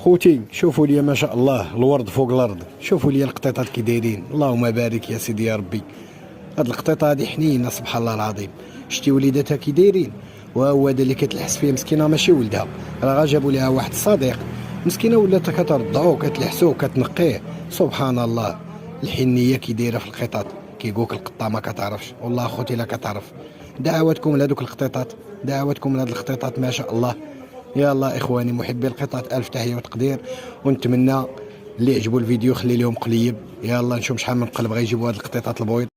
خوتي شوفوا لي ما شاء الله الورد فوق الارض، شوفوا لي القطيطات كي دايرين، اللهم بارك يا سيدي يا ربي. هاد القطيطه هادي حنينه سبحان الله العظيم، شتي وليداتها كي دايرين، وهو هذا اللي كتلحس فيه مسكينه ماشي ولدها، راه غا جابوا ليها واحد الصديق مسكينه ولات كترضعو كتلحسو كتنقيه، سبحان الله. الحنيه كي دايره في القطط، كيقولك القطه ما كتعرفش، والله اخوتي لا كتعرف. دعواتكم لهذوك القطيطات، دعواتكم لهاد القطيطات ما شاء الله. يلا اخواني محبي القطط، الف تحيه وتقدير، ونتمنى اللي عجبو الفيديو خلي لهم قليب. يلا نشوف شحال من قلب غيجيبوا هاد القطيطات البويض.